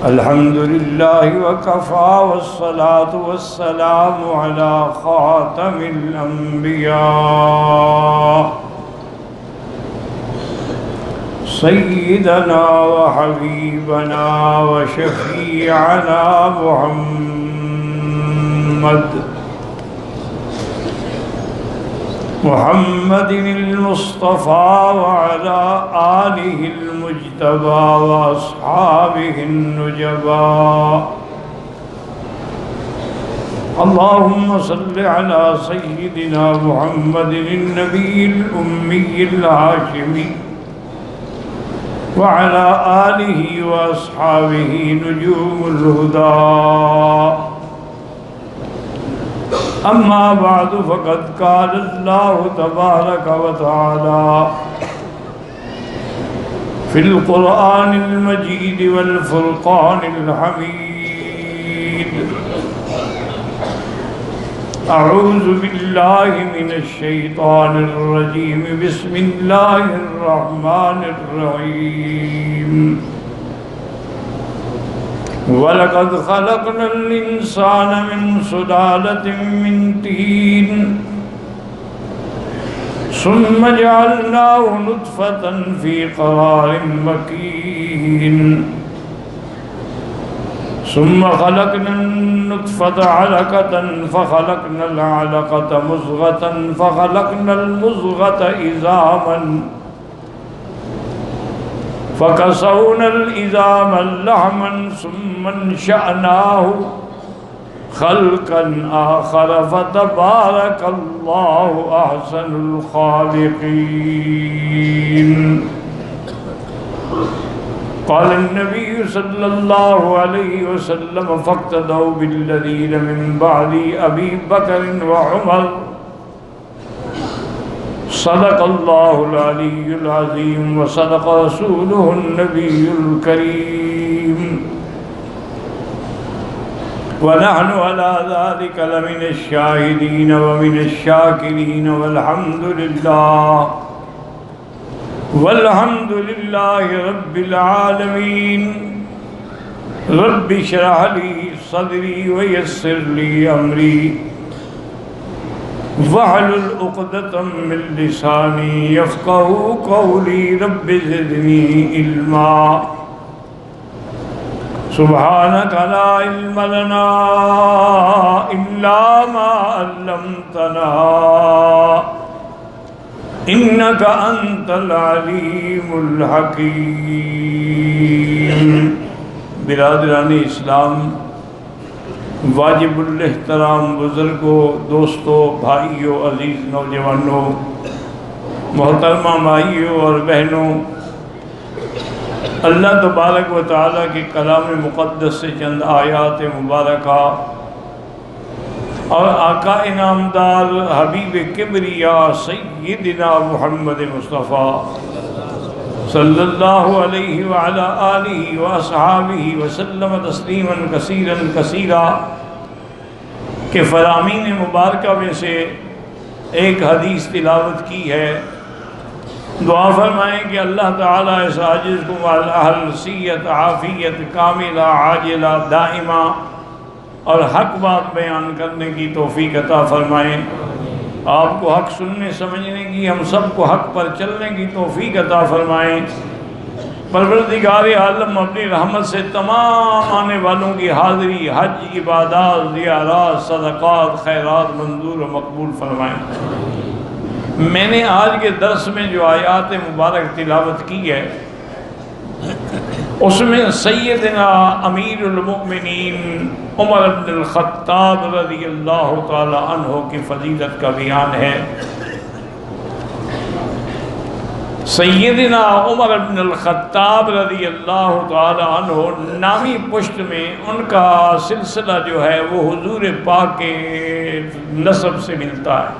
الحمد لله وكفى والصلاة والسلام على خاتم الأنبياء سيدنا وحبيبنا وشفيعنا محمد المصطفى وعلى آله المجتبى وأصحابه النجبى. اللهم صل على سيدنا محمد النبي الأمي الهاشمي وعلى آله وأصحابه نجوم الهدى. أما بعد فقد قال الله تبارك وتعالى في القرآن المجيد والفرقان الحميد: أعوذ بالله من الشيطان الرجيم. بسم الله الرحمن الرحيم. وَلَقَدْ خَلَقْنَا الْإِنسَانَ مِنْ سُلَالَةٍ مِّنْ طِينٍ ثُمَّ جَعَلْنَاهُ نُطْفَةً فِي قَرَارٍ مَّكِينٍ ثُمَّ خَلَقْنَا النُّطْفَةَ عَلَقَةً فَخَلَقْنَا الْعَلَقَةَ مُضْغَةً فَخَلَقْنَا الْمُضْغَةَ عِظَامًا فَكَسَوْنَا الْعِظَامَ لَحْمًا ثُمَّ انشَأْنَاهُ خَلْقًا آخَرَ فَتَبَارَكَ اللَّهُ أَحْسَنُ الْخَالِقِينَ. قال النبي صلى الله عليه وسلم: فاقتدوا بالذين من بعد أبي بكر وعمر. صدق الله العلي العظيم وصدق رسوله النبي الكريم، ونحن على ذلك لمن الشاهدين ومن الشاكرين. والحمد لله رب العالمين. رب اشرح لي صدري ويسر لي أمري واحلل عقدة من لساني يفقهوا قولي. رب زدني علما. سبحانك لا علم لنا إلا ما علمتنا إنك أنت العليم الحكيم. برادران اسلام، واجب الاحترام بزرگوں، دوستوں، بھائیوں، عزیز نوجوانوں، محترمہ مائیوں اور بہنوں، اللہ تبارک و تعالیٰ کے کلام مقدس سے چند آیات مبارکہ اور آقا انعامدار حبیب کبریا سیدنا محمد مصطفیٰ صلی اللہ علیہ وعلا آلہ واصحابہ وسلم تسلیما کثیرا کثیرا کے فرامین مبارکہ میں سے ایک حدیث تلاوت کی ہے. دعا فرمائیں کہ اللہ تعالیٰ اس عاجز کو اہل صحت عافیت کاملہ عاجلہ دائمہ اور حق بات بیان کرنے کی توفیق عطا فرمائیں. آپ کو حق سننے سمجھنے کی، ہم سب کو حق پر چلنے کی توفیق عطا فرمائیں. پروردگار عالم اپنی رحمت سے تمام آنے والوں کی حاضری، حج، عبادات، زیارات، صدقات، خیرات منظور و مقبول فرمائیں. میں نے آج کے درس میں جو آیات مبارک تلاوت کی ہے اس میں سیدنا امیر المؤمنین عمر بن الخطاب رضی اللہ تعالی عنہ کی فضیلت کا بیان ہے. سیدنا عمر بن الخطاب رضی اللہ تعالی عنہ نامی پشت میں ان کا سلسلہ جو ہے وہ حضور پاک کے نسب سے ملتا ہے.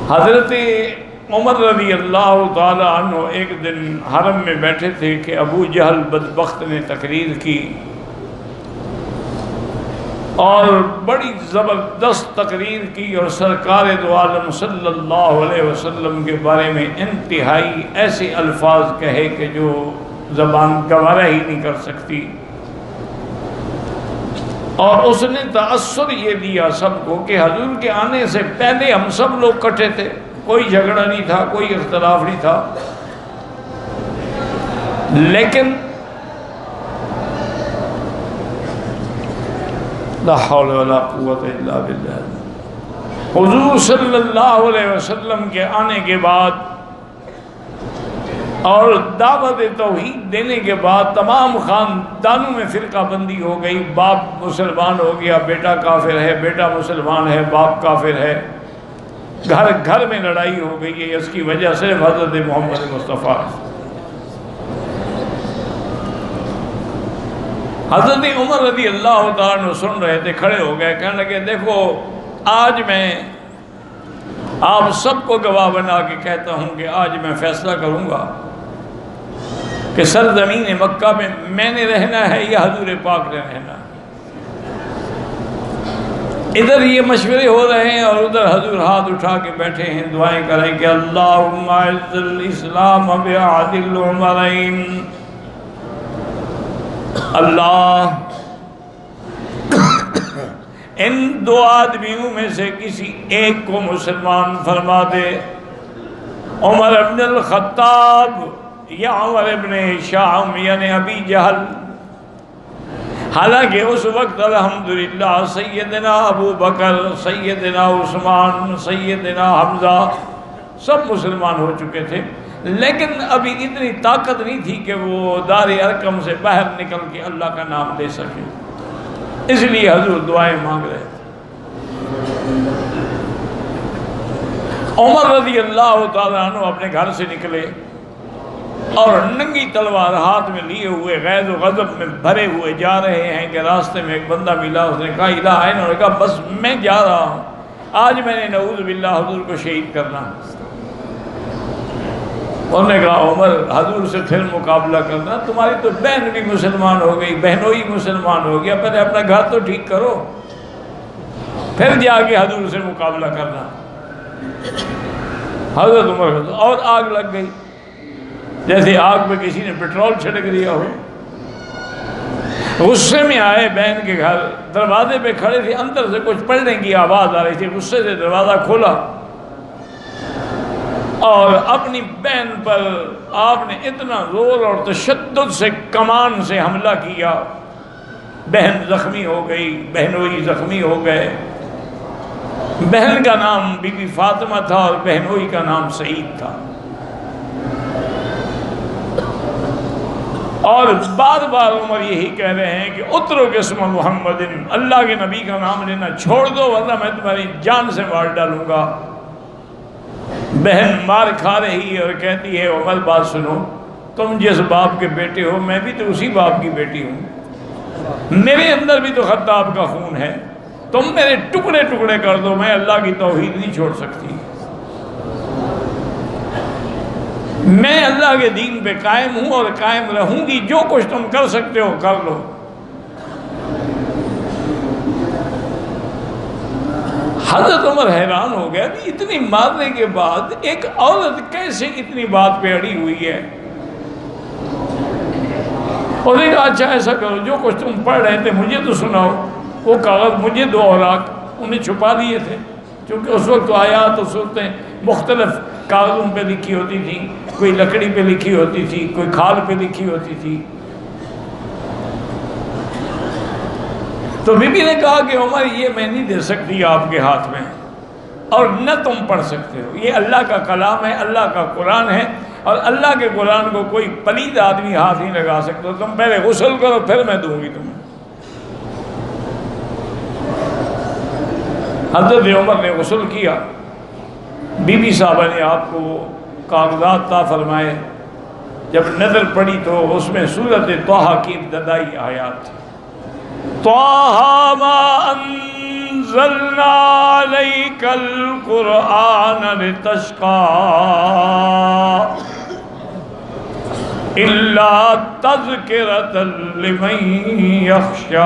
حضرت عمر رضی اللہ تعالی عنہ ایک دن حرم میں بیٹھے تھے کہ ابو جہل بدبخت نے تقریر کی اور بڑی زبردست تقریر کی اور سرکار دو عالم صلی اللہ علیہ وسلم کے بارے میں انتہائی ایسے الفاظ کہے کہ جو زبان گوارا ہی نہیں کر سکتی. اور اس نے تأثر یہ دیا سب کو کہ حضور کے آنے سے پہلے ہم سب لوگ کٹھے تھے، کوئی جھگڑا نہیں تھا، کوئی اختلاف نہیں تھا، لیکن لا حول ولا قوت الا باللہ، حضور صلی اللہ علیہ وسلم کے آنے کے بعد اور دعوت توحید دینے کے بعد تمام خاندانوں میں فرقہ بندی ہو گئی. باپ مسلمان ہو گیا، بیٹا کافر ہے، بیٹا مسلمان ہے، باپ کافر ہے، گھر گھر میں لڑائی ہو گئی ہے. اس کی وجہ صرف حضرت محمد مصطفیٰ. حضرت عمر رضی اللہ تعالیٰ عنہ سن رہے تھے، کھڑے ہو گئے، کہنے لگے دیکھو آج میں آپ سب کو گواہ بنا کے کہتا ہوں کہ آج میں فیصلہ کروں گا کہ سرزمین مکہ میں نے رہنا ہے یا حضور پاک نے رہنا ہے. ادھر یہ مشورے ہو رہے ہیں اور ادھر حضور ہاتھ اٹھا کے بیٹھے ہیں، دعائیں کریں کہ اللہم اعز الاسلام بعہد العمرین. اللہ ان دو آدمیوں میں سے کسی ایک کو مسلمان فرما دے، عمر ابن الخطاب یا عمر ابن ہشام یعنی ابی جہل. حالانکہ اس وقت الحمدللہ سیدنا ابو بکر، سیدنا عثمان، سیدنا حمزہ سب مسلمان ہو چکے تھے، لیکن ابھی اتنی طاقت نہیں تھی کہ وہ دار ارقم سے باہر نکل کے اللہ کا نام لے سکے. اس لیے حضور دعائیں مانگ رہے تھے. عمر رضی اللہ تعالیٰ عنہ اپنے گھر سے نکلے اور ننگی تلوار ہاتھ میں لیے ہوئے غیظ و غضب میں بھرے ہوئے جا رہے ہیں کہ راستے میں ایک بندہ ملا، اس نے کہا الہ ہے، انہوں نے کہا بس میں جا رہا ہوں، آج میں نے نعوذ باللہ حضور کو شہید کرنا. انہوں نے کہا عمر حضور سے پھر مقابلہ کرنا، تمہاری تو بہن بھی مسلمان ہو گئی، بہنوئی مسلمان ہو گیا، پہلے اپنا گھر تو ٹھیک کرو پھر جا کے حضور سے مقابلہ کرنا. حضرت عمر اور آگ لگ گئی، جیسے آگ پہ کسی نے پیٹرول چھڑک دیا ہو. غصے میں آئے بہن کے گھر، دروازے پہ کھڑے تھے، اندر سے کچھ پڑھنے کی آواز آ رہی تھی، غصے سے دروازہ کھولا اور اپنی بہن پر آپ نے اتنا زور اور تشدد سے کمان سے حملہ کیا. بہن زخمی ہو گئی، بہنوئی زخمی ہو گئے. بہن کا نام بی بی فاطمہ تھا اور بہنوئی کا نام سعید تھا. اور بار بار عمر یہی کہہ رہے ہیں کہ اترک اسم محمد، اللہ کے نبی کا نام لینا چھوڑ دو ورنہ میں تمہاری جان سے مار ڈالوں گا. بہن مار کھا رہی ہے اور کہتی ہے عمر بات سنو، تم جس باپ کے بیٹے ہو میں بھی تو اسی باپ کی بیٹی ہوں، میرے اندر بھی تو خطاب کا خون ہے، تم میرے ٹکڑے ٹکڑے کر دو، میں اللہ کی توحید نہیں چھوڑ سکتی، میں اللہ کے دین پہ قائم ہوں اور قائم رہوں گی، جو کچھ تم کر سکتے ہو کر لو. حضرت عمر حیران ہو گیا کہ اتنی مارنے کے بعد ایک عورت کیسے اتنی بات پہ اڑی ہوئی ہے. اور ایک اچھا ایسا کرو، جو کچھ تم پڑھ رہے تھے مجھے تو سناؤ. وہ کاغذ مجھے دو اوراق انہیں چھپا دیے تھے، کیونکہ اس وقت تو آیات و صورتیں مختلف کاغذوں پہ لکھی ہوتی تھی، کوئی لکڑی پہ لکھی ہوتی تھی، کوئی کھال پہ لکھی ہوتی تھی. تو بی بی نے کہا کہ عمر یہ میں نہیں دے سکتی آپ کے ہاتھ میں اور نہ تم پڑھ سکتے ہو، یہ اللہ کا کلام ہے، اللہ کا قرآن ہے اور اللہ کے قرآن کو کوئی پلید آدمی ہاتھ نہیں لگا سکتا، تم پہلے غسل کرو پھر میں دوں گی تمہیں. حضرت عمر نے غسل کیا، بی بی صاحبہ نے آپ کو کاغذات عطا فرمائے. جب نظر پڑی تو اس میں سورۃ طٰہٰ کی ابتدائی آیات تھی. طٰہٰ مَا أَنزَلْنَا عَلَيْكَ الْقُرْآنَ لِتَشْقَىٰ إِلَّا تَذْكِرَةً لِمَن يَخْشَىٰ.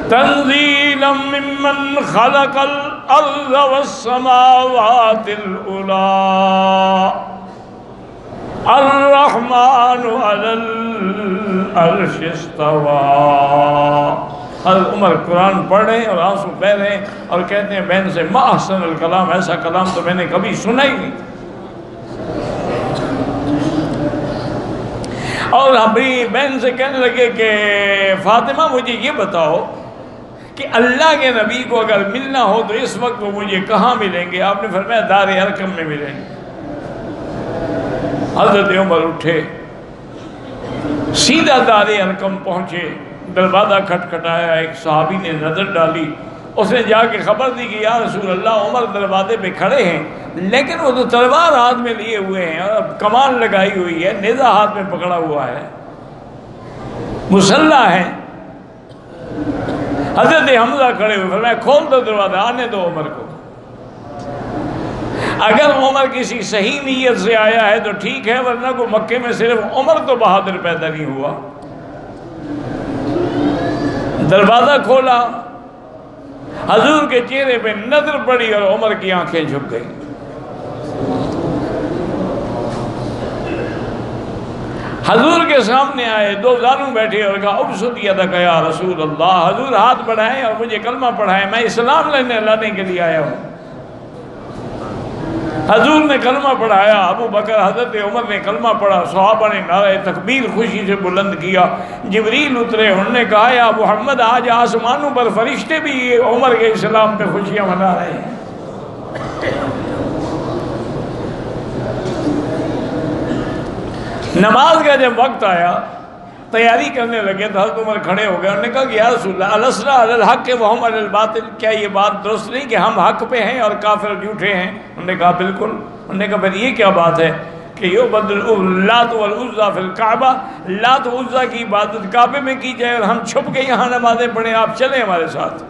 تنزیلا ممن خلق الارض والسماوات العلی الرحمن علی العرش استوى۔ حضرت عمر قرآن پڑھ رہے ہیں اور آنسو بہہ رہے ہیں اور کہتے ہیں بہن سے ما احسن الکلام، ایسا کلام تو میں نے کبھی سنا ہی نہیں۔ اور ابھی بہن سے کہنے لگے کہ فاطمہ مجھے یہ بتاؤ کہ اللہ کے نبی کو اگر ملنا ہو تو اس وقت وہ مجھے کہاں ملیں گے؟ آپ نے فرمایا دار ارقم میں ملیں گے۔ حضرت عمر اٹھے، سیدھا دار ارقم پہنچے، دروازہ کھٹکھٹایا، ایک صحابی نے نظر ڈالی، اس نے جا کے خبر دی کہ یا رسول اللہ عمر دروازے پہ کھڑے ہیں، لیکن وہ تو تلوار ہاتھ میں لیے ہوئے ہیں اور کمان لگائی ہوئی ہے، نیزہ ہاتھ میں پکڑا ہوا ہے، مسلح ہے۔ حضرت حمزہ کھڑے ہوئے، فرمایا کھول دو دروازہ، آنے دو عمر کو۔ اگر عمر کسی صحیح نیت سے آیا ہے تو ٹھیک ہے، ورنہ کو مکے میں صرف عمر تو بہادر پیدا نہیں ہوا۔ دروازہ کھولا، حضور کے چہرے پہ نظر پڑی اور عمر کی آنکھیں جھک گئیں۔ حضور کے سامنے آئے، دو زانو بیٹھے اور کہا ابسط یدک یا رسول اللہ، حضور ہاتھ بڑھائیں اور مجھے کلمہ پڑھائیں، میں اسلام لانے کے لیے آیا ہوں۔ حضور نے کلمہ پڑھایا، ابو بکر حضرت عمر نے کلمہ پڑھا، صحابہ نے نعرہ تکبیر خوشی سے بلند کیا۔ جبریل اترے، انہوں نے کہا یا محمد آج آسمانوں پر فرشتے بھی عمر کے اسلام پہ خوشیاں منا رہے ہیں۔ نماز کا جب وقت آیا، تیاری کرنے لگے تو حضرت عمر کھڑے ہو گئے، انہوں نے کہا کہ یا رسول اللہ الاسرا علی الحق وہم علی الباطل، کیا یہ بات درست نہیں کہ ہم حق پہ ہیں اور کافر جھوٹے ہیں؟ انہوں نے کہا بالکل۔ انہوں نے کہا پھر یہ کیا بات ہے کہ یعبد اللات والعزیٰ فی الکعبہ، لات و عزیٰ کی عبادت کعبے میں کی جائے اور ہم چھپ کے یہاں نمازیں پڑھیں، آپ چلیں ہمارے ساتھ۔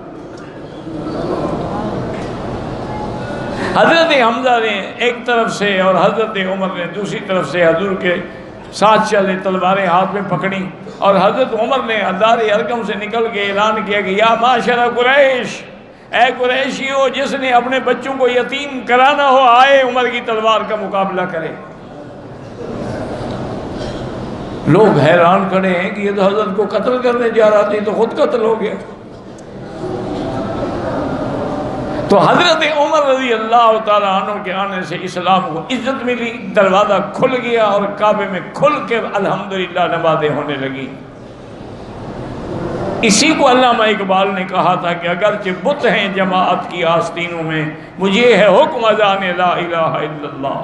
حضرت حمزہ نے ایک طرف سے اور حضرت عمر نے دوسری طرف سے حضور کے ساتھ چلے، تلواریں ہاتھ میں پکڑی، اور حضرت عمر نے دار ارقم سے نکل کے اعلان کیا کہ یا معاشر قریش، اے قریشیو، جس نے اپنے بچوں کو یتیم کرانا ہو آئے عمر کی تلوار کا مقابلہ کرے۔ لوگ حیران کھڑے ہیں کہ یہ تو حضرت کو قتل کرنے جا رہا تھی تو خود قتل ہو گیا۔ تو حضرت عمر رضی اللہ تعالیٰ عنہ کے آنے سے اسلام کو عزت ملی، دروازہ کھل گیا اور کعبے میں کھل کے الحمدللہ نمازیں ہونے لگی۔ اسی کو علامہ اقبال نے کہا تھا کہ اگرچہ بت ہیں جماعت کی آستینوں میں، مجھے ہے حکم اذان لا الہ الا اللہ۔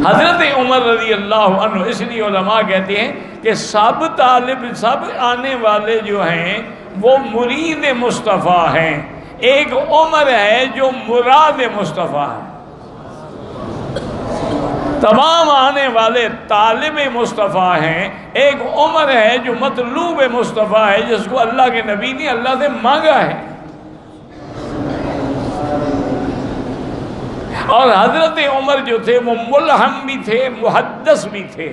حضرت عمر رضی اللہ عنہ، اس لیے علماء کہتے ہیں کہ سب طالب، سب آنے والے جو ہیں وہ مرید مصطفیٰ ہیں، ایک عمر ہے جو مراد مصطفیٰ ہے۔ تمام آنے والے طالب مصطفیٰ ہیں، ایک عمر ہے جو مطلوب مصطفیٰ ہے، جس کو اللہ کے نبی نے اللہ سے مانگا ہے۔ اور حضرت عمر جو تھے وہ ملہم بھی تھے، محدث بھی تھے،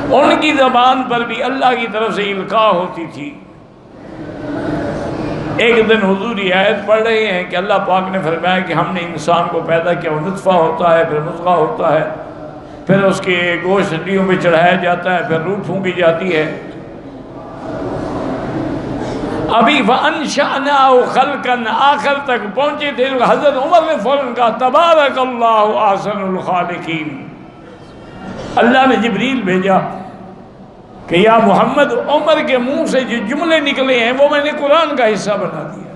ان کی زبان پر بھی اللہ کی طرف سے القاء ہوتی تھی۔ ایک دن حضور یہ آیت پڑھ رہے ہیں کہ اللہ پاک نے فرمایا کہ ہم نے انسان کو پیدا کیا، وہ نطفہ ہوتا ہے، پھر مضغہ ہوتا ہے، پھر اس کے گوشت ہڈیوں پہ چڑھایا جاتا ہے، پھر روح پھونکی جاتی ہے۔ ابھی وَأَنشَأْنَاهُ خَلْقًا آخر تک پہنچے تھے، حضرت عمر نے فوراً کہا تبارک اللہ احسن الخالقین۔ اللہ نے جبریل بھیجا کہ یا محمد، عمر کے منہ سے جو جملے نکلے ہیں وہ میں نے قرآن کا حصہ بنا دیا،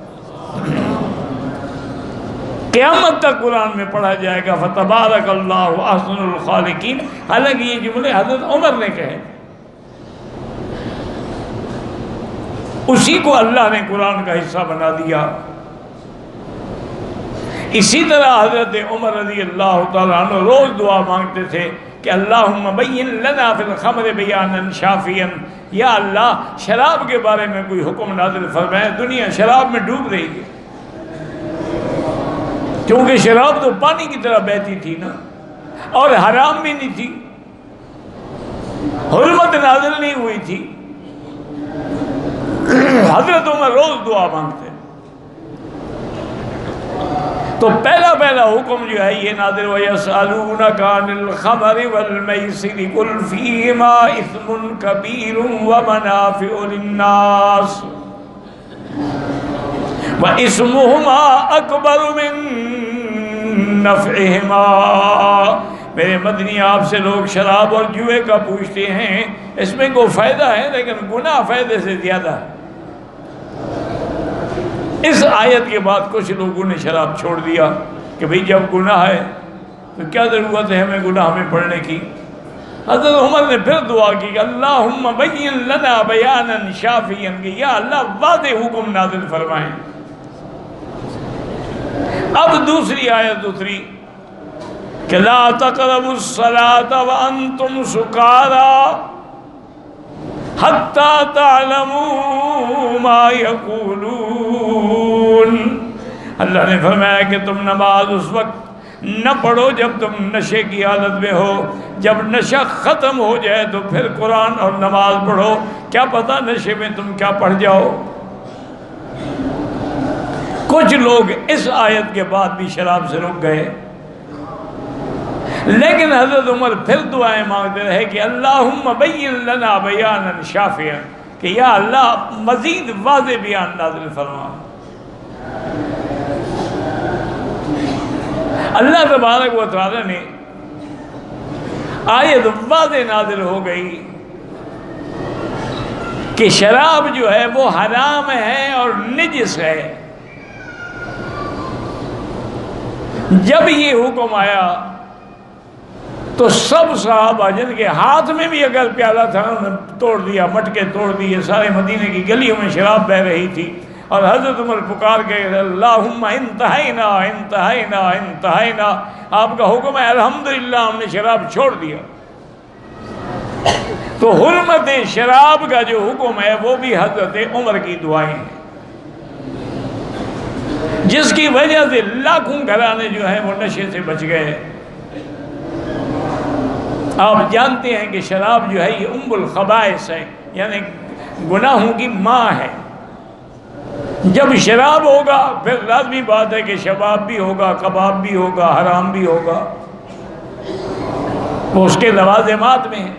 قیامت تک قرآن میں پڑھا جائے گا فتبارک اللہ احسن الخالقین۔ حالانکہ یہ جملے حضرت عمر نے کہے، اسی کو اللہ نے قرآن کا حصہ بنا دیا۔ اسی طرح حضرت عمر رضی اللہ تعالیٰ عنہ روز دعا مانگتے تھے کہ اللہم بین لنا فی الخمر بیانا شافیا، یا اللہ شراب کے بارے میں کوئی حکم نازل فرمائے، دنیا شراب میں ڈوب رہی ہے، کیونکہ شراب تو پانی کی طرح بہتی تھی نا، اور حرام بھی نہیں تھی۔ حرمت نازل نہیں ہوئی تھی، حضرت عمر روز دعا مانگتے، تو پہلا حکم جو ہے یہ نازل ہوا، یسألونک عن الخمر والمیسر قل فیہما اثم کبیر ومنافع للناس واسمہما اکبر من نفعہما۔ میرے مدنی آپ سے لوگ شراب اور جوئے کا پوچھتے ہیں، اس میں کوئی فائدہ ہے لیکن گناہ فائدے سے زیادہ ہے۔ اس آیت کے بعد کچھ لوگوں نے شراب چھوڑ دیا کہ بھئی جب گناہ ہے تو کیا ضرورت ہے ہمیں گناہ میں پڑھنے کی۔ حضرت عمر نے پھر دعا کی کہ اللہم بین لنا بیانا شافیا، کہ یا اللہ واضح حکم نازل فرمائیں۔ اب دوسری آیت اتری کہ لا تقربوا الصلاة وانتم سکارا حتی تعلموا ما یقولون۔ اللہ نے فرمایا کہ تم نماز اس وقت نہ پڑھو جب تم نشے کی حالت میں ہو، جب نشہ ختم ہو جائے تو پھر قرآن اور نماز پڑھو، کیا پتہ نشے میں تم کیا پڑھ جاؤ۔ کچھ لوگ اس آیت کے بعد بھی شراب سے رک گئے، لیکن حضرت عمر پھر دعائیں مانگتے رہے کہ اللہم بین لنا بیانا شافیا، کہ یا اللہ مزید واضح بیان نازل فرما۔ اللہ تبارک و تعالی نے آیت واضح نازل ہو گئی کہ شراب جو ہے وہ حرام ہے اور نجس ہے۔ جب یہ حکم آیا تو سب صحابہ جن کے ہاتھ میں بھی اگر پیالہ تھا انہوں نے توڑ دیا، مٹکے توڑ دیے، سارے مدینے کی گلیوں میں شراب بہ رہی تھی، اور حضرت عمر پکار کے اللہم انتہینا انتہینا انتہینا، آپ کا حکم ہے الحمدللہ ہم نے شراب چھوڑ دیا۔ تو حرمت شراب کا جو حکم ہے وہ بھی حضرت عمر کی دعائیں ہیں، جس کی وجہ سے لاکھوں گھرانے جو ہیں وہ نشے سے بچ گئے۔ آپ جانتے ہیں کہ شراب جو ہے یہ ام الخبائث ہے، یعنی گناہوں کی ماں ہے۔ جب شراب ہوگا پھر لازمی بات ہے کہ شباب بھی ہوگا، کباب بھی ہوگا، حرام بھی ہوگا، وہ اس کے لوازمات میں ہیں۔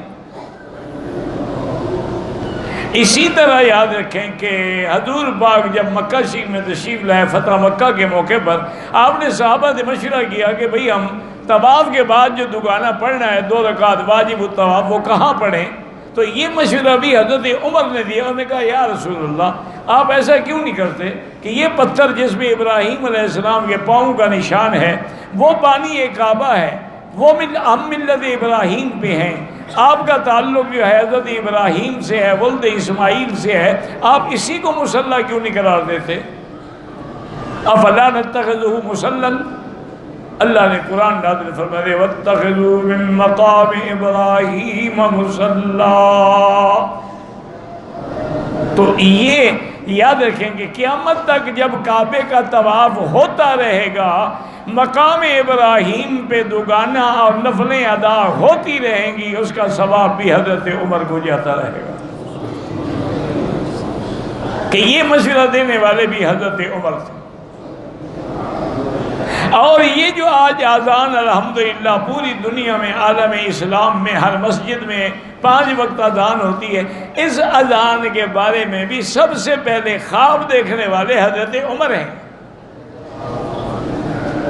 اسی طرح یاد رکھیں کہ حضور پاک جب مکہ شریف میں تشریف لائے فتح مکہ کے موقع پر، آپ نے صحابہ سے مشورہ کیا کہ بھئی ہم طواف کے بعد جو دوگانہ پڑھنا ہے 2 رکعت واجب الطواف، وہ کہاں پڑھیں؟ تو یہ مشورہ بھی حضرت عمر نے دیا۔ انہوں نے کہا یا رسول اللہ آپ ایسا کیوں نہیں کرتے کہ یہ پتھر جس میں ابراہیم علیہ السلام کے پاؤں کا نشان ہے، وہ بانی کعبہ ہے، وہ ہم ملت ابراہیم پہ ہیں، آپ کا تعلق جو ہے حضرت ابراہیم سے ہے، ولد اسماعیل سے ہے، آپ اسی کو مصلی کیوں نہیں قرار دیتے؟ افلا نتخذہ مصلی، اللہ نے قرآن نازل فرمایا واتخذوا من مقام ابراہیم مصلی۔ تو یہ یاد رکھیں کہ قیامت تک جب کعبے کا طواف ہوتا رہے گا، مقام ابراہیم پہ دوگانہ اور نفلیں ادا ہوتی رہیں گی، اس کا ثواب بھی حضرت عمر کو جاتا رہے گا۔ کہ یہ مشورہ دینے والے بھی حضرت عمر تھے۔ اور یہ جو آج اذان الحمدللہ پوری دنیا میں، عالم اسلام میں، ہر مسجد میں 5 وقت اذان ہوتی ہے، اس اذان کے بارے میں بھی سب سے پہلے خواب دیکھنے والے حضرت عمر ہیں۔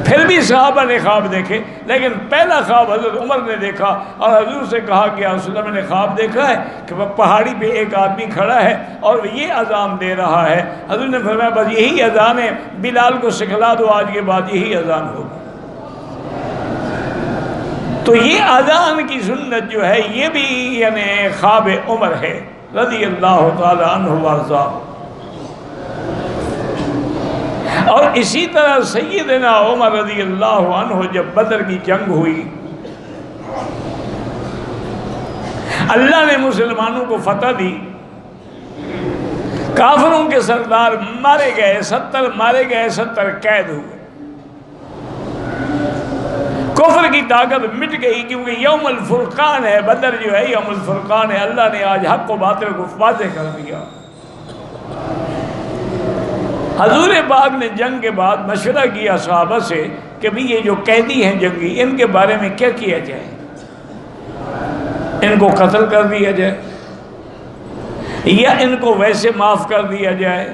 پھر بھی صحابہ نے خواب دیکھے، لیکن پہلا خواب حضرت عمر نے دیکھا، اور حضور سے کہا کہ یا رسول اللہ میں نے خواب دیکھا ہے کہ وہ پہاڑی پہ ایک آدمی کھڑا ہے اور یہ اذان دے رہا ہے۔ حضور نے فرمایا بس یہی اذان ہے، بلال کو سکھلا دو، آج کے بعد یہی اذان ہوگی۔ تو یہ اذان کی سنت جو ہے یہ بھی یعنی خواب عمر ہے رضی اللہ تعالی عنہ وارضاہ۔ اور اسی طرح سیدنا عمر رضی اللہ عنہ جب بدر کی جنگ ہوئی، اللہ نے مسلمانوں کو فتح دی، کافروں کے سردار مارے گئے، 70 مارے گئے، 70 قید ہوئے۔ کفر کی طاقت مٹ گئی، کیونکہ یوم الفرقان ہے، بدر جو ہے یوم الفرقان ہے، اللہ نے آج حق و باطل کو واضح کر دیا۔ حضور پاک نے جنگ کے بعد مشورہ کیا صحابہ سے کہ بھی یہ جو قیدی ہیں جنگی، ان کے بارے میں کیا کیا جائے؟ ان کو قتل کر دیا جائے یا ان کو ویسے معاف کر دیا جائے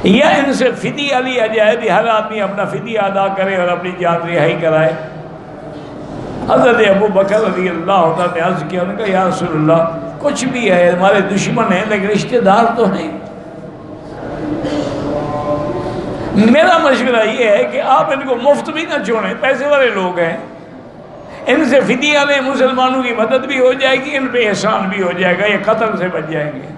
یا ان سے فدیہ لیا جائے، بھی ہر آدمی اپنا فدیہ ادا کرے اور اپنی جان رہائی کرائے۔ حضرت ابو بکر رضی اللہ عنہ نے عرض کیا، انہوں نے کہا یا رسول اللہ کچھ بھی ہے، ہمارے دشمن ہیں لیکن رشتہ دار تو ہیں، میرا مشورہ یہ ہے کہ آپ ان کو مفت بھی نہ چھوڑیں، پیسے والے لوگ ہیں، ان سے فدیہ لیں، مسلمانوں کی مدد بھی ہو جائے گی، ان پہ احسان بھی ہو جائے گا، یہ قتل سے بچ جائیں گے۔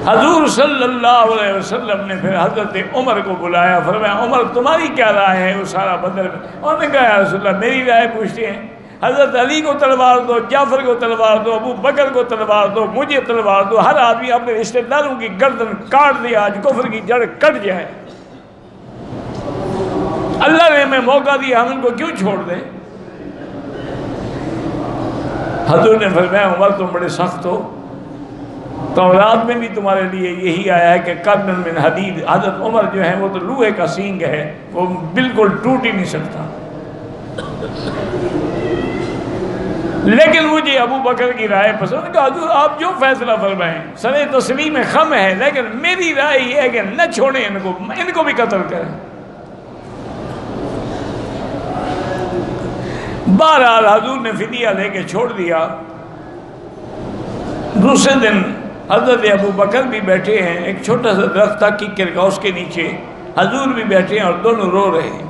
حضور صلی اللہ علیہ وسلم نے پھر حضرت عمر کو بلایا، فرمایا عمر تمہاری کیا رائے ہے وہ سارا بدر میں؟ انہوں نے کہا یا رسول اللہ میری رائے پوچھتے ہیں، حضرت علی کو تلوار دو، جعفر کو تلوار دو، ابو بکر کو تلوار دو، مجھے تلوار دو، ہر آدمی اپنے رشتہ داروں کی گردن کاٹ دے، آج کفر کی جڑ کٹ جائے۔ اللہ نے ہمیں موقع دیا، ہم ان کو کیوں چھوڑ دیں؟ حضور نے فرمایا عمر تم بڑے سخت ہو، تورات میں بھی تمہارے لیے یہی آیا ہے کہ قرن من حدید، حضرت عمر جو ہیں وہ تو لوہے کا سینگ ہے، وہ بالکل ٹوٹ ہی نہیں سکتا۔ لیکن مجھے ابو بکر کی رائے پسند، کہ حضور آپ جو فیصلہ فرمائیں، سر تسلیم خم ہے، لیکن میری رائے یہ ہے کہ نہ چھوڑیں ان کو بھی قتل کریں۔ بہرحال حضور نے فدیہ لے کے چھوڑ دیا۔ دوسرے دن حضرت ابو بکر بھی بیٹھے ہیں، ایک چھوٹا سا درخت تھا کیکر کا، اس کے نیچے حضور بھی بیٹھے ہیں اور دونوں رو رہے ہیں۔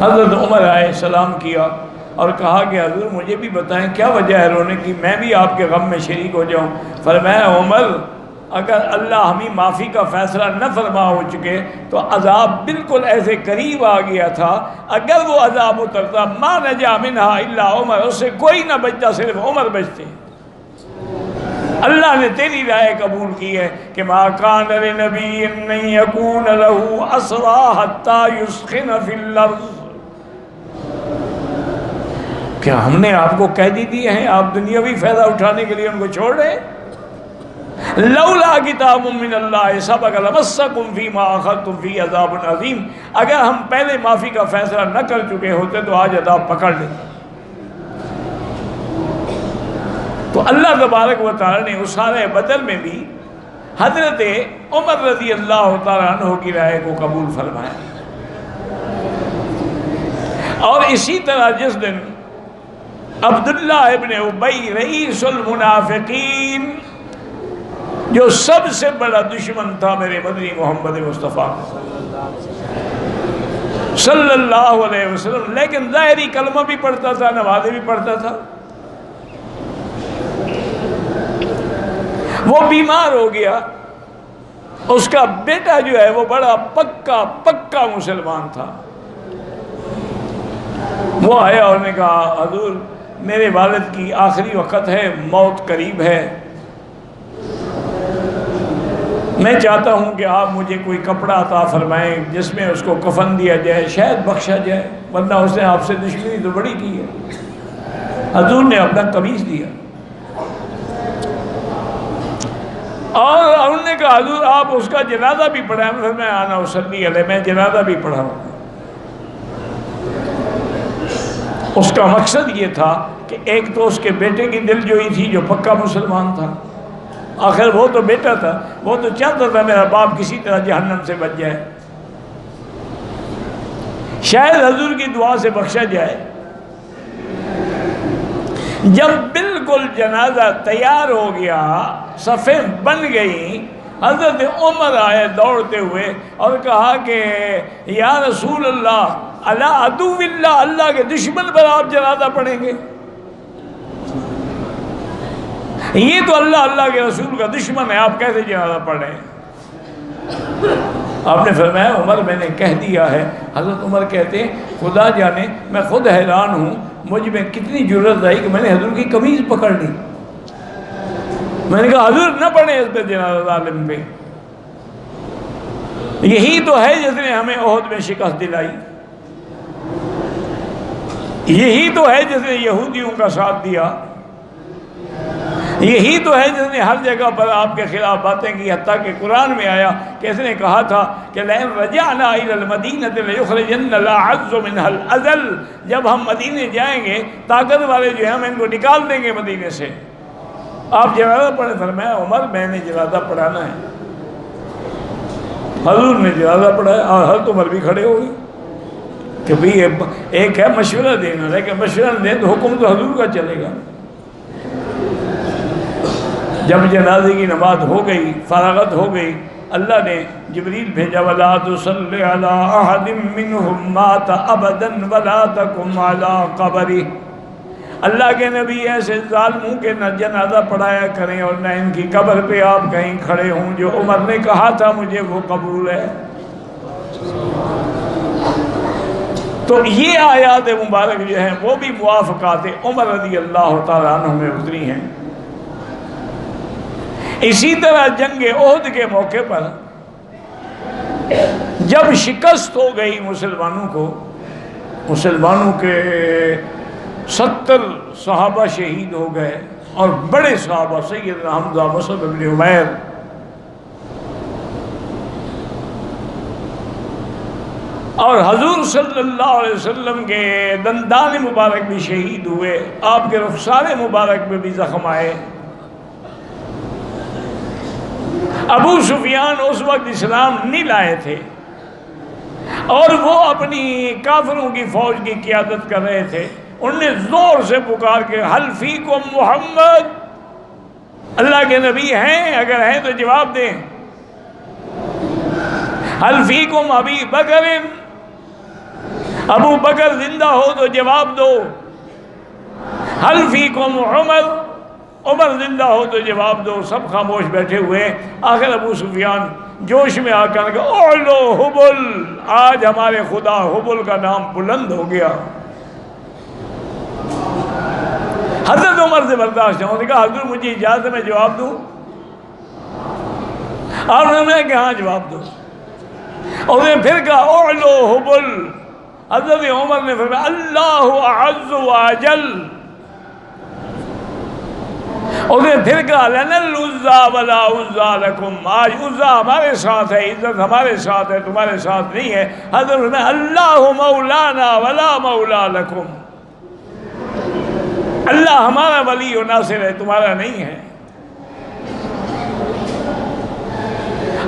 حضرت عمر آئے، سلام کیا اور کہا کہ حضور مجھے بھی بتائیں کیا وجہ ہے رونے کی، میں بھی آپ کے غم میں شریک ہو جاؤں۔ فرمایا عمر اگر اللہ ہمیں معافی کا فیصلہ نہ فرما ہو چکے تو عذاب بالکل ایسے قریب آ گیا تھا، اگر وہ عذاب اترتا ما نجا منہا الا عمر، اس سے کوئی نہ بچتا، صرف عمر بچتے۔ اللہ نے تیری رائے قبول کی ہے کہ ما کان لنبی ان یکون لہ اسری حتی یسخن فی الارض، کیا ہم نے آپ کو قیدی دیے ہیں، آپ دنیاوی فائدہ اٹھانے کے لیے ان کو چھوڑ رہے ہیں؟ لولا کتاب من اللہ سبق لمسکم فیما اخذتم فی عذاب عظیم، اگر ہم پہلے معافی کا فیصلہ نہ کر چکے ہوتے تو آج عذاب پکڑ لیتے۔ تو اللہ تبارک و تعالی نے اسارہ بدر میں بھی حضرت عمر رضی اللہ تعالیٰ عنہ کی رائے کو قبول فرمایا۔ اور اسی طرح جس دن عبداللہ ابن ابی رئیس المنافقین، جو سب سے بڑا دشمن تھا میرے مدنی محمد مصطفیٰ صلی اللہ علیہ وسلم، لیکن ظاہری کلمہ بھی پڑھتا تھا، نمازیں بھی پڑھتا تھا، وہ بیمار ہو گیا۔ اس کا بیٹا جو ہے وہ بڑا پکا مسلمان تھا۔ وہ آیا اور نے کہا حضور میرے والد کی آخری وقت ہے، موت قریب ہے، میں چاہتا ہوں کہ آپ مجھے کوئی کپڑا عطا فرمائیں جس میں اس کو کفن دیا جائے، شاید بخشا جائے، ورنہ اس نے آپ سے دشمنی تو بڑی کی ہے۔ حضور نے اپنا قمیص دیا اور انہوں نے کہا حضور آپ اس کا جنازہ بھی پڑھائیں۔ میں آنا اصلی علیہ، میں جنازہ بھی پڑھاؤں۔ اس کا مقصد یہ تھا کہ ایک تو اس کے بیٹے کی دل جوئی تھی جو پکا مسلمان تھا، آخر وہ تو بیٹا تھا، وہ تو چاہتا تھا میرا باپ کسی طرح جہنم سے بچ جائے، شاید حضور کی دعا سے بخشا جائے۔ جب بالکل جنازہ تیار ہو گیا، صفیں بن گئیں، حضرت عمر آئے دوڑتے ہوئے اور کہا کہ یا رسول اللہ علی عدو اللہ، اللہ کے دشمن پر آپ جنازہ پڑھیں گے؟ یہ تو اللہ کے رسول کا دشمن ہے، آپ کیسے جنازہ پڑھ رہے ہیں؟ آپ نے فرمایا عمر میں نے کہہ دیا ہے۔ حضرت عمر کہتے ہیں خدا جانے میں خود حیران ہوں، مجھ میں کتنی جرت آئی کہ میں نے حضور کی قمیض پکڑ لی۔ میں نے کہا حضور نہ پڑھیں اس پہ جنازہ ظالم پہ۔ یہی تو ہے جس نے ہمیں احد میں شکست دلائی، یہی تو ہے جس نے یہودیوں کا ساتھ دیا، یہی تو ہے جس نے ہر جگہ پر آپ کے خلاف باتیں کی، حتیٰ کہ قرآن میں آیا کہ اس نے کہا تھا کہ لئن رجعنا الى المدینۃ لیخرجن الاعز منها الاذل، جب ہم مدینے جائیں گے طاقت والے جو ہیں ہم ان کو نکال دیں گے مدینے سے۔ آپ جنازہ پڑھیں، فرمایا عمر میں نے جنازہ پڑھانا ہے، حضور نے جنازہ پڑھایا اور حضرت عمر بھی کھڑے ہو گئے کہ بھئی ایک ہے مشورہ دینا، لیکن مشورہ دیں تو حکم تو حضور کا چلے گا۔ جب جنازے کی نماز ہو گئی، فراغت ہو گئی، اللہ نے جبریل بھیجا وَلَا تُصَلِّ عَلَىٰ أَحَدٍ مِّنْهُمْ مَاتَ أَبَدًا وَلَا تَقُمْ عَلَىٰ قَبْرِهِ، اللہ کے نبی ایسے ظالموں کے نہ جنازہ پڑھایا کریں اور نہ ان کی قبر پہ آپ کہیں کھڑے ہوں، جو عمر نے کہا تھا مجھے وہ قبول ہے۔ تو یہ آیات مبارک جو ہیں وہ بھی موافقات عمر رضی اللہ تعالیٰ عنہ میں اتری ہیں۔ اسی طرح جنگ احد کے موقع پر جب شکست ہو گئی مسلمانوں کو، مسلمانوں کے 70 صحابہ شہید ہو گئے اور بڑے صحابہ سیدنا حمزہ، مصعب بن عمیر، اور حضور صلی اللہ علیہ وسلم کے دندان مبارک بھی شہید ہوئے، آپ کے رخسار مبارک میں بھی زخم آئے۔ ابو سفیان اس وقت اسلام نہیں لائے تھے اور وہ اپنی کافروں کی فوج کی قیادت کر رہے تھے، انہوں نے زور سے پکار کے حل فیکم محمد، اللہ کے نبی ہیں؟ اگر ہیں تو جواب دیں۔ حل فیکم ابی بکر، ابو بکر زندہ ہو تو جواب دو۔ حل فیکم عمر، عمر زندہ ہو تو جواب دو۔ سب خاموش بیٹھے ہوئے، آخر ابو سفیان جوش میں آ کر کہا اولو حبل، آج ہمارے خدا حبل کا نام بلند ہو گیا۔ حضرت عمر سے برداشت نہیں، کہا حضور مجھے اجازت ہے میں جواب دوں؟ اور انہوں نے کہا ہاں جواب دو۔ اور نے پھر کہا اولو حبل، حضرت عمر نے فرمایا اللہ اعز و اجل، اور نے پھر کہا لنا العزا ولا عزا لکم، آج عزا ہمارے ساتھ ہے، عزت ہمارے ساتھ ہے، تمہارے ساتھ نہیں ہے۔ حضرت نے اللہ مولانا ولا مولا لکم، اللہ ہمارا ولی و ناصر ہے، تمہارا نہیں ہے۔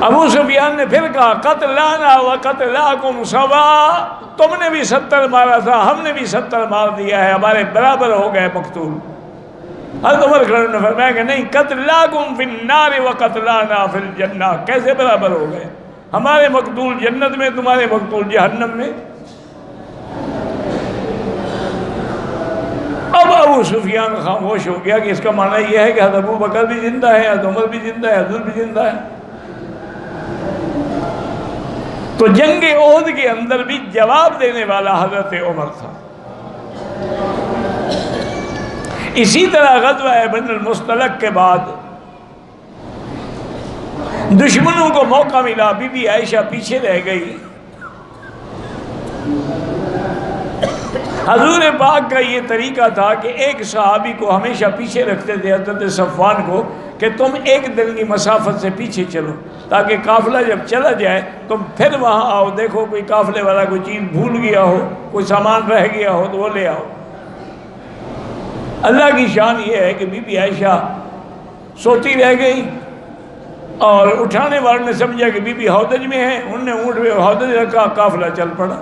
ابو سفیان نے پھر کہا قتلانا و قتلاکم سوا، تم نے بھی 70 مارا تھا، ہم نے بھی 70 مار دیا ہے، ہمارے برابر ہو گئے مقتول۔ حضرت عمر کھڑے نے فرمایا کہ نہیں، قتلاکم فی النار و قتلانا فی الجنہ، کیسے برابر ہو گئے؟ ہمارے مقتول جنت میں، تمہارے مقتول جہنم میں۔ اب ابو سفیان خاموش ہو گیا کہ اس کا معنی یہ ہے کہ حضرت ابو بکر بھی زندہ ہے، حضرت عمر بھی زندہ ہے، حضور بھی زندہ ہے۔ تو جنگ احد کے اندر بھی جواب دینے والا حضرت عمر تھا۔ اسی طرح غزوہ بن المصطلق کے بعد دشمنوں کو موقع ملا، بی بی عائشہ پیچھے رہ گئی۔ حضور پاک کا یہ طریقہ تھا کہ ایک صحابی کو ہمیشہ پیچھے رکھتے تھے، حضرت صفوان کو، کہ تم ایک دن کی مسافت سے پیچھے چلو تاکہ قافلہ جب چلا جائے تم پھر وہاں آؤ، دیکھو کوئی قافلے والا کوئی چیز بھول گیا ہو، کوئی سامان رہ گیا ہو تو وہ لے آؤ۔ اللہ کی شان یہ ہے کہ بی بی عائشہ سوتی رہ گئی اور اٹھانے والوں نے سمجھا کہ بی بی ہودج میں ہے، انہوں نے اونٹ میں ہودج رکھا، قافلہ چل پڑا۔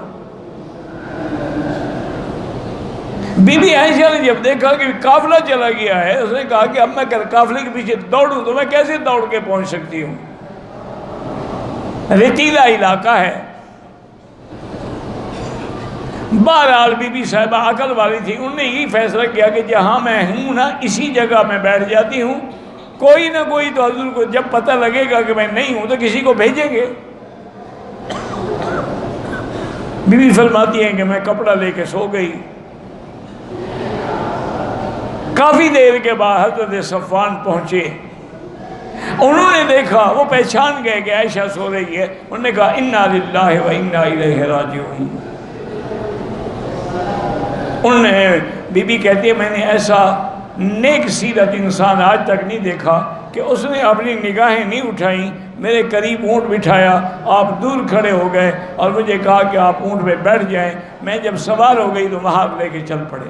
بی بی عائشہ نے جب دیکھا کہ قافلہ چلا گیا ہے، اس نے کہا کہ اب میں قافلے کے پیچھے دوڑوں تو میں کیسے دوڑ کے پہنچ سکتی ہوں، ریتیلا علاقہ ہے۔ بہرحال بی بی صاحبہ عقل والی تھی، انہوں نے یہ فیصلہ کیا کہ جہاں میں ہوں نا اسی جگہ میں بیٹھ جاتی ہوں، کوئی نہ کوئی تو حضور کو جب پتہ لگے گا کہ میں نہیں ہوں تو کسی کو بھیجیں گے۔ بی بی فرماتی ہیں کہ میں کپڑا لے کے سو گئی۔ کافی دیر کے بعد حضرت صفوان پہنچے، انہوں نے دیکھا، وہ پہچان گئے کہ عائشہ سو رہی ہے، انہوں نے کہا انا للہ و انا الیہ راجعون۔ انہوں نے، بی بی کہتی ہے میں نے ایسا نیک سیرت انسان آج تک نہیں دیکھا کہ اس نے اپنی نگاہیں نہیں اٹھائیں، میرے قریب اونٹ بٹھایا، آپ دور کھڑے ہو گئے اور مجھے کہا کہ آپ اونٹ پہ بیٹھ جائیں، میں جب سوار ہو گئی تو وہاں لے کے چل پڑے،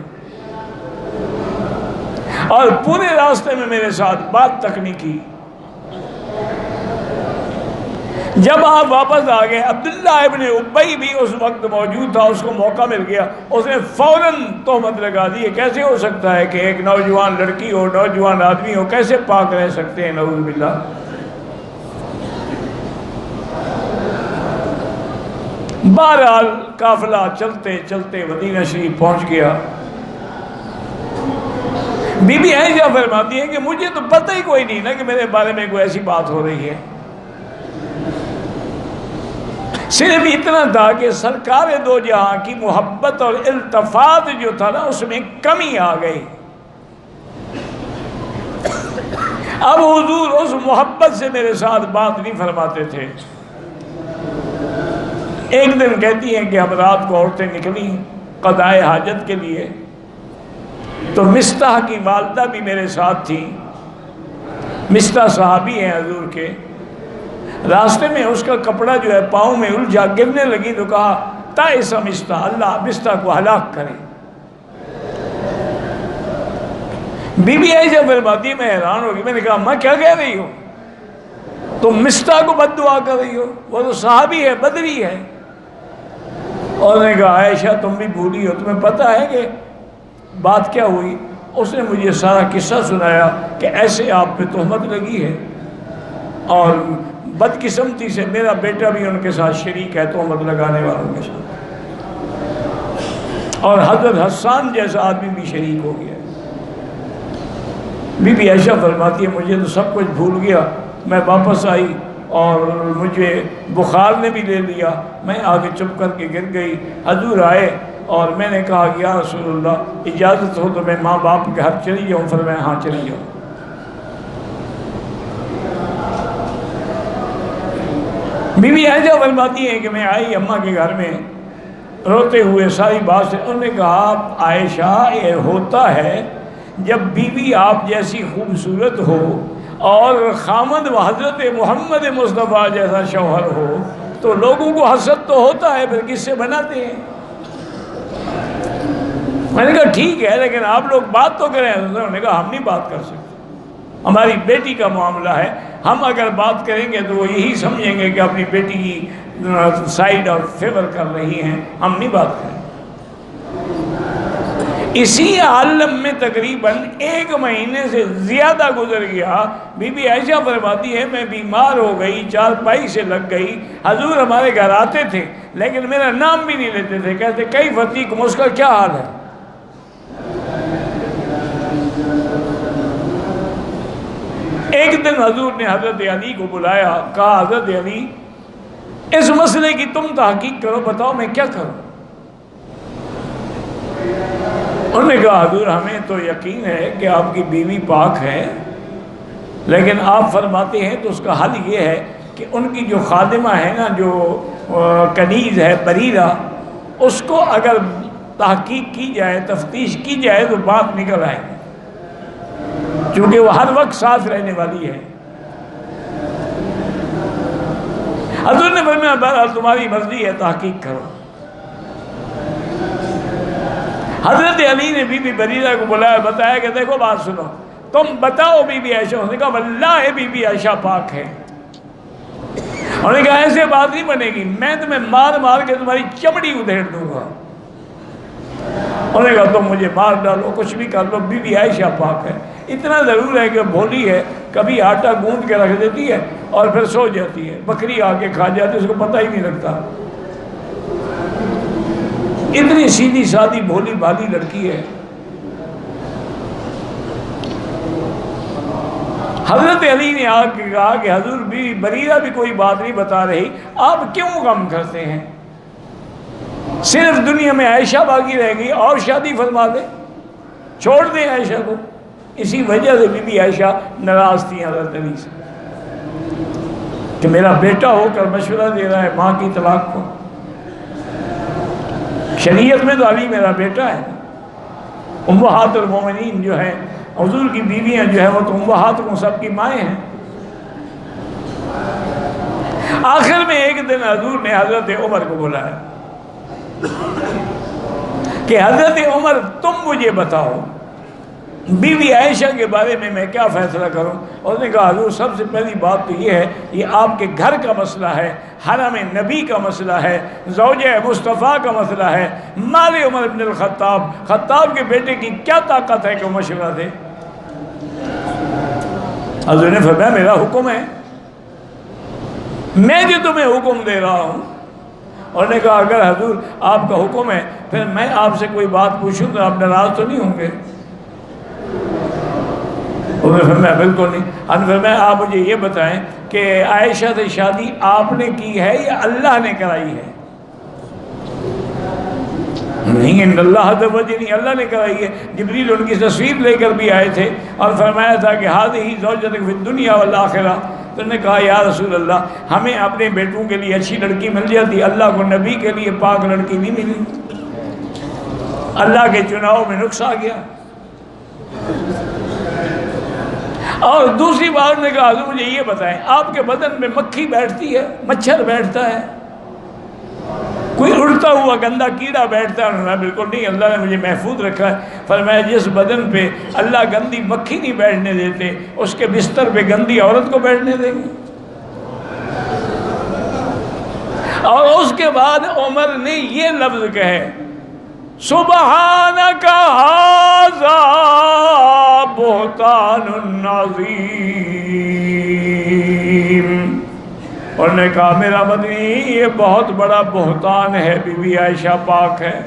اور پورے راستے میں میرے ساتھ بات تک نہیں کی۔ جب آپ واپس آ گئے، عبداللہ ابن ابی بھی اس وقت موجود تھا، اس کو موقع مل گیا، اس نے فوراً تہمت لگا دی، کیسے ہو سکتا ہے کہ ایک نوجوان لڑکی ہو، نوجوان آدمی ہو، کیسے پاک رہ سکتے ہیں، نعوذ باللہ۔ بہرحال قافلہ چلتے چلتے مدینہ شریف پہنچ گیا۔ بی بی عائشہ فرماتی ہے کہ مجھے تو پتہ ہی کوئی نہیں نا کہ میرے بارے میں کوئی ایسی بات ہو رہی ہے، صرف اتنا تھا کہ سرکار دو جہاں کی محبت اور التفات جو تھا نا اس میں کمی آ گئی۔ اب حضور اس محبت سے میرے ساتھ بات نہیں فرماتے تھے۔ ایک دن کہتی ہیں کہ ہم رات کو عورتیں نکلیں قضاء حاجت کے لیے، تو مستح کی والدہ بھی میرے ساتھ تھی، مستح صحابی ہیں حضور کے۔ راستے میں اس کا کپڑا جو ہے پاؤں میں الجھا، گرنے لگی تو کہا تائس مستح، اللہ مستح کو ہلاک کرے۔ بی بی عائشہ فرماتی ہے میں حیران ہوگی، میں نے کہا ماں کیا کہہ رہی ہو، تم مستح کو بد دعا کر رہی ہو، وہ تو صحابی ہے، بدری ہے۔ اور نے کہا عائشہ تم بھی بھولی ہو، تمہیں پتہ ہے کہ بات کیا ہوئی؟ اس نے مجھے سارا قصہ سنایا کہ ایسے آپ پہ تہمت لگی ہے، اور بدقسمتی سے میرا بیٹا بھی ان کے ساتھ شریک ہے تہمت لگانے والوں کے ساتھ، اور حضرت حسان جیسا آدمی بھی شریک ہو گیا۔ بی بی عائشہ فرماتی ہے مجھے تو سب کچھ بھول گیا، میں واپس آئی اور مجھے بخار نے بھی لے لیا، میں آگے چپ کر کے گر گئی۔ حضور آئے اور میں نے کہا کہ یا رسول اللہ اجازت ہو تو میں ماں باپ کے گھر چلی جاؤں؟ فرمایا ہاں چلی جاؤ۔ بی بی عائشہ فرماتی ہے کہ میں آئی اماں کے گھر میں روتے ہوئے ساری بات سے، انہوں نے کہا عائشہ یہ ہوتا ہے جب بیوی آپ جیسی خوبصورت ہو اور خامد و حضرت محمد مصطفیٰ جیسا شوہر ہو تو لوگوں کو حسد تو ہوتا ہے، پھر کس سے بناتے ہیں؟ میں نے کہا ٹھیک ہے لیکن آپ لوگ بات تو کریں۔ انہوں نے کہا ہم نہیں بات کر سکتے، ہماری بیٹی کا معاملہ ہے، ہم اگر بات کریں گے تو وہ یہی سمجھیں گے کہ اپنی بیٹی کی سائیڈ اور فیور کر رہی ہیں، ہم نہیں بات کریں۔ اسی عالم میں تقریباً 1 مہینے سے زیادہ گزر گیا۔ بی بی عائشہ فرماتی ہے میں بیمار ہو گئی، چارپائی سے لگ گئی، حضور ہمارے گھر آتے تھے لیکن میرا نام بھی نہیں لیتے تھے، کہتے کئی فتیکم، اس کا کیا حال ہے؟ ایک دن حضور نے حضرت علی کو بلایا، کہا حضرت علی اس مسئلے کی تم تحقیق کرو، بتاؤ میں کیا کروں؟ انہوں نے کہا حضور ہمیں تو یقین ہے کہ آپ کی بیوی پاک ہے، لیکن آپ فرماتے ہیں تو اس کا حل یہ ہے کہ ان کی جو خادمہ ہے نا، جو کنیز ہے بریرہ، اس کو اگر تحقیق کی جائے، تفتیش کی جائے تو بات نکل آئے گی، چونکہ وہ ہر وقت ساتھ رہنے والی ہے۔ حضور نے فرمایا بہرحال تمہاری مرضی ہے، تحقیق کرو۔ حضرت علی نے بی بی بریرہ کو بلایا، بتایا کہ دیکھو بات سنو، تم بتاؤ بی بی عائشہ۔ انہوں نے کہا واللہ بی بی عائشہ پاک ہے۔ انہوں نے کہا ایسے بات نہیں بنے گی، میں تمہیں مار مار کے تمہاری چمڑی ادھیڑ دوں گا۔ انہوں نے کہا تم مجھے مار ڈالو، کچھ بھی کر لو، بی بی عائشہ پاک ہے۔ اتنا ضرور ہے کہ بھولی ہے، کبھی آٹا گوندھ کے رکھ دیتی ہے اور پھر سو جاتی ہے، بکری آ کے کھا جاتی ہے، اس کو پتہ ہی نہیں لگتا۔ اتنی سیدھی سادھی بھولی بھالی لڑکی ہے۔ حضرت علی نے آ کے کہا کہ حضور بی بریرہ بھی کوئی بات نہیں بتا رہی، آپ کیوں غم کرتے ہیں؟ صرف دنیا میں عائشہ باقی رہ گئی، اور شادی فرما دیں، چھوڑ دیں عائشہ کو۔ اسی وجہ سے بی بی عائشہ ناراض تھی حضرت علی سے۔ کہ میرا بیٹا ہو کر مشورہ دے رہا ہے ماں کی طلاق کو. شریعت میں تو علی میرا بیٹا ہے. امہات المومنین جو ہیں حضور کی بیویاں جو ہیں وہ تو امہات کو سب کی مائیں ہیں. آخر میں ایک دن حضور نے حضرت عمر کو بلایا کہ حضرت عمر تم مجھے بتاؤ بیوی عائشہ کے بارے میں کیا فیصلہ کروں. اور نے کہا حضور سب سے پہلی بات تو یہ ہے یہ آپ کے گھر کا مسئلہ ہے, حرم نبی کا مسئلہ ہے, زوجہ مصطفیٰ کا مسئلہ ہے. مال عمر بن الخطاب, خطاب کے بیٹے کی کیا طاقت ہے کہ وہ مشورہ دے. حضور نے فرمایا میرا حکم ہے, میں جو تمہیں حکم دے رہا ہوں. اور نے کہا اگر حضور آپ کا حکم ہے پھر میں آپ سے کوئی بات پوچھوں تو آپ ناراض تو نہیں ہوں گے. انہوں نے فرمایا بالکل نہیں. انہوں نے فرمایا آپ مجھے یہ بتائیں کہ عائشہ سے شادی آپ نے کی ہے یا اللہ نے کرائی ہے. نہیں ان اللہ توجہ نہیں, اللہ نے کرائی ہے. جبریل ان کی تصویر لے کر بھی آئے تھے اور فرمایا تھا کہ ہذہ زوجتک فی الدنیا والآخرہ. تو نے کہا یا رسول اللہ ہمیں اپنے بیٹوں کے لیے اچھی لڑکی مل جاتی, اللہ کو نبی کے لیے پاک لڑکی نہیں ملی. اللہ کے چناؤ میں نقص آ گیا. اور دوسری بات نے کہا حضور مجھے یہ بتائیں آپ کے بدن میں مکھی بیٹھتی ہے, مچھر بیٹھتا ہے, کوئی اڑتا ہوا گندا کیڑا بیٹھتا ہے؟ انہوں نے بالکل نہیں, اللہ نے مجھے محفوظ رکھا ہے. فرمایا جس بدن پہ اللہ گندی مکھی نہیں بیٹھنے دیتے اس کے بستر پہ گندی عورت کو بیٹھنے دیں گے. اور اس کے بعد عمر نے یہ لفظ کہے سبحانک ھذا بہتان عظیم. اور نے کہا میرا مدنی یہ بہت بڑا بہتان ہے, بی بی عائشہ پاک ہے.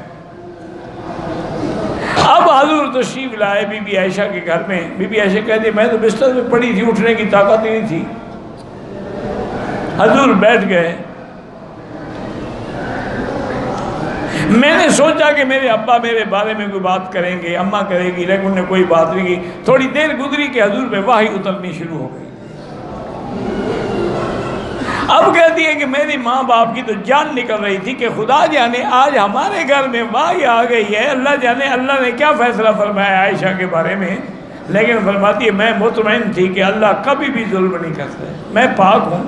اب حضور تشریف لائے بی بی عائشہ کے گھر میں. بی بی عائشہ کہتی میں تو بستر میں پڑی تھی, اٹھنے کی طاقت نہیں تھی. حضور بیٹھ گئے. میں نے سوچا کہ میرے ابا میرے بارے میں کوئی بات کریں گے, اماں کرے گی, لیکن انہوں نے کوئی بات نہیں کی. تھوڑی دیر گزری کہ حضور پہ وحی اترنی شروع ہو گئی. اب کہتی ہے کہ میری ماں باپ کی تو جان نکل رہی تھی کہ خدا جانے آج ہمارے گھر میں وحی آ گئی ہے, اللہ جانے اللہ نے کیا فیصلہ فرمایا عائشہ کے بارے میں. لیکن فرماتی ہے میں مطمئن تھی کہ اللہ کبھی بھی ظلم نہیں کرتا, میں پاک ہوں.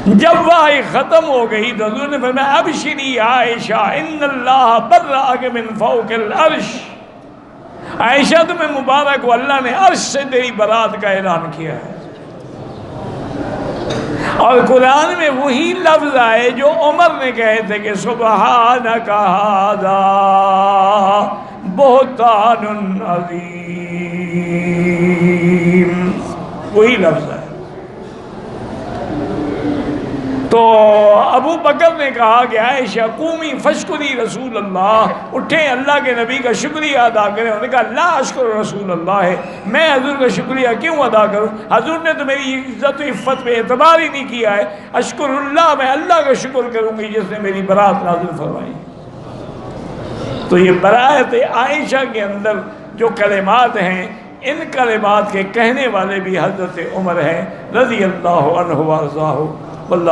جب وحی ختم ہو گئی تو حضور نے فرمایا ابشری عائشہ ان اللہ برأک من فوق العرش. عائشہ تمہیں مبارک ہو, اللہ نے عرش سے تیری برات کا اعلان کیا ہے. اور قرآن میں وہی لفظ آئے جو عمر نے کہے تھے کہ سبحانک ھذا بہتان عظیم. وہی لفظ ہے. تو ابو بکر نے کہا کہ عائشہ قومی فشکری رسول اللہ, اٹھیں اللہ کے نبی کا شکریہ ادا کریں. انہوں نے کہا لا اشکر رسول اللہ ہے, میں حضور کا شکریہ کیوں ادا کروں, حضور نے تو میری عزت و عفت پہ اعتبار ہی نہیں کیا ہے. اشکر اللہ, میں اللہ کا شکر کروں گی جس نے میری برات نازل فرمائی. تو یہ برات عائشہ کے اندر جو کلمات ہیں ان کلمات کے کہنے والے بھی حضرت عمر ہیں رضی اللہ عنہ وارضاہ. واللہ